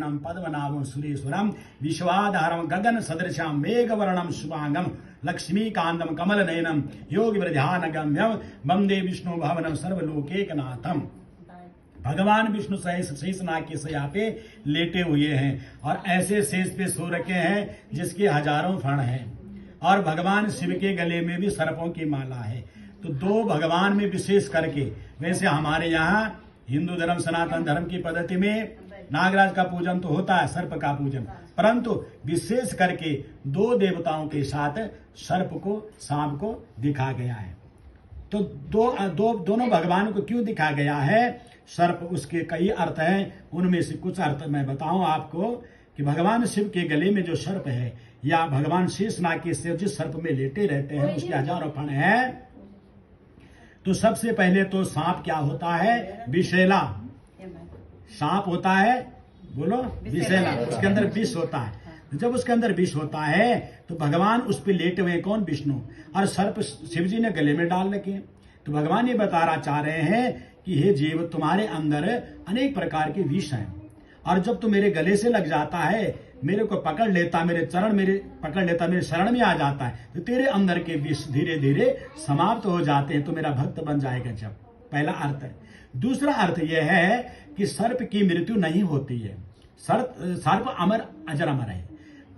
दक्षिणम पद्मनाभम सुरेश्वरम विश्वाधारम गगन सदृशम मेघवर्णम शुभांगम लक्ष्मीकांतम कमल नयनम योगी ध्यान गम्यम वंदे विष्णु भवनम सर्वलोकैकनाथम। भगवान विष्णु शेषनाग के शैया पे लेटे हुए हैं और ऐसे शेष पे सो रखे हैं जिसके हजारों फण हैं, और भगवान शिव के गले में भी सर्पों की माला है। तो दो भगवान में विशेष करके, वैसे हमारे यहाँ हिंदू धर्म सनातन धर्म की पद्धति में नागराज का पूजन तो होता है, सर्प का पूजन, परंतु विशेष करके दो देवताओं के साथ सर्प को, सांप को दिखा गया है। तो दोनों भगवान को क्यों दिखा गया है? सर्प, उसके कई अर्थ हैं, उनमें से कुछ अर्थ मैं बताऊं आपको कि भगवान शिव के गले में जो सर्प है, या भगवान शेषनाग के से जिस सर्प में लेटे रहते हैं उसके हजारों फण हैं। तो सबसे पहले तो सांप क्या होता है? विषैला सांप होता है, बोलो विषैला, उसके अंदर विष होता है। जब उसके अंदर विष होता है तो भगवान उस पर लेटे हुए कौन? विष्णु, और सर्प शिव जी ने गले में डाल रखे। तो भगवान ये बताना चाह रहे हैं कि हे जीव, तुम्हारे अंदर अनेक प्रकार के विष हैं, और जब तू मेरे गले से लग जाता है, मेरे को पकड़ लेता, मेरे चरण मेरे पकड़ लेता, मेरे शरण में आ जाता है, तो तेरे अंदर के विष धीरे धीरे समाप्त हो जाते हैं, तो मेरा भक्त बन जाएगा। जब पहला अर्थ है। दूसरा अर्थ यह है कि सर्प की मृत्यु नहीं होती है। सर्प अमर अजर अमर है,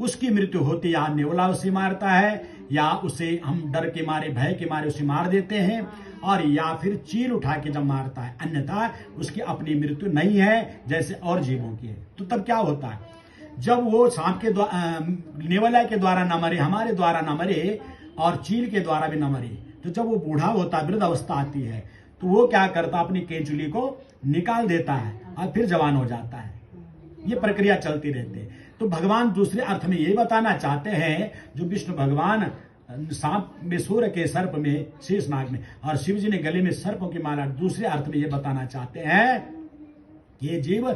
उसकी मृत्यु होती है, या नेवला उसे मारता है, या उसे हम डर के मारे, भय के मारे उसे मार देते हैं, और या फिर चील उठा के जब मारता है, अन्यथा उसकी अपनी मृत्यु नहीं है जैसे और जीवों की है। तो तब क्या होता है? जब वो सांप के द्वारा, नेवला के द्वारा न मरे, हमारे द्वारा न मरे, और चील के द्वारा भी न मरे, तो जब वो बूढ़ा होता, वृद्ध अवस्था आती है, तो वो क्या करता? अपनी केंचुली को निकाल देता है और फिर जवान हो जाता है। ये प्रक्रिया चलती रहती है। तो भगवान दूसरे अर्थ में ये बताना चाहते हैं, जो विष्णु भगवान सांप में सो रखे, सर्प में, शेषनाग में, और शिव जी ने गले में सर्पों की माला, दूसरे अर्थ में ये बताना चाहते हैं, ये जीव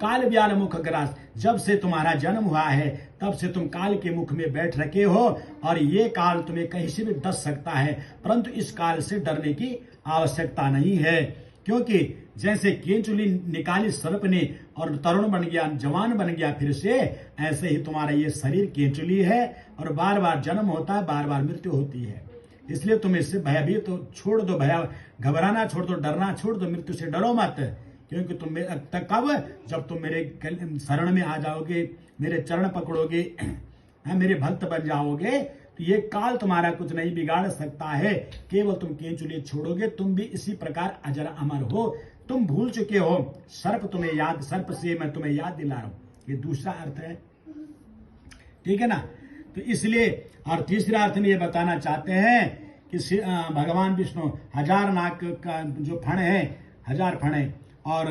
काल व्याल मुख ग्रास, जब से तुम्हारा जन्म हुआ है तब से तुम काल के मुख में बैठ रखे हो, और ये काल तुम्हें कहीं से भी डस सकता है, परंतु इस काल से डरने की आवश्यकता नहीं है, क्योंकि जैसे केंचुली निकाली सर्प ने और तरुण बन गया, जवान बन गया फिर से, ऐसे ही तुम्हारा ये शरीर केंचुली है, और बार बार जन्म होता है, बार बार मृत्यु होती है। इसलिए तुम इससे भयभीत तो छोड़ दो, घबराना छोड़ दो, डरना छोड़ दो, मृत्यु से डरो मत, क्योंकि तुम तक कब? जब तुम मेरे शरण में आ जाओगे, मेरे चरण पकड़ोगे, मेरे भक्त बन जाओगे, तो ये काल तुम्हारा कुछ नहीं बिगाड़ सकता है, केवल तुम केंचुली छोड़ोगे। तुम भी इसी प्रकार अजर अमर हो, तुम भूल चुके हो, सर्प तुम्हें याद, सर्प से मैं तुम्हें याद दिला रहा हूं। ये दूसरा अर्थ है, ठीक है ना? तो इसलिए, और तीसरा अर्थ में ये बताना चाहते हैं कि भगवान विष्णु हजार नाग का जो फण है, हजार फण है, और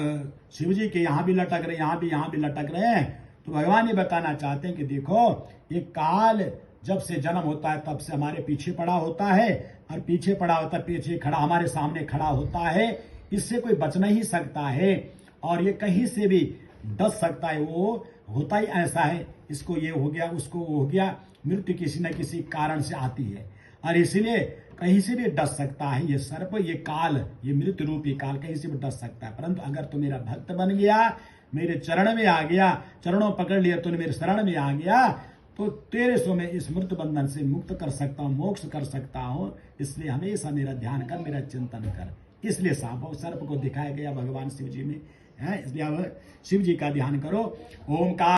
शिव जी के यहाँ भी लटक रहे, यहाँ भी लटक रहे हैं। तो भगवान ये बताना चाहते हैं कि देखो, ये काल जब से जन्म होता है तब से हमारे पीछे पड़ा होता है, और पीछे पड़ा होता है, पीछे खड़ा, हमारे सामने खड़ा होता है, इससे कोई बच नहीं सकता है, और ये कहीं से भी डस सकता है। वो होता ही ऐसा है, इसको ये हो गया, उसको वो हो गया, मृत्यु किसी न किसी कारण से आती है, और इसीलिए कहीं से भी डस सकता है ये सर्प, ये काल, ये मृत्यु रूपी काल कहीं से भी डस सकता है। परंतु अगर तू मेरा भक्त बन गया, मेरे चरण में आ गया, चरणों पकड़ लिया, तूने मेरे शरण में आ गया, तो तेरे सो मैं इस मृत्यु बंधन से मुक्त कर सकता हूँ, मोक्ष कर सकता हूँ। इसलिए हमेशा मेरा ध्यान कर, मेरा चिंतन कर। इसलिए सांप और सर्प को दिखाया गया भगवान शिव जी में है, इसलिए शिव जी का ध्यान करो। ओम का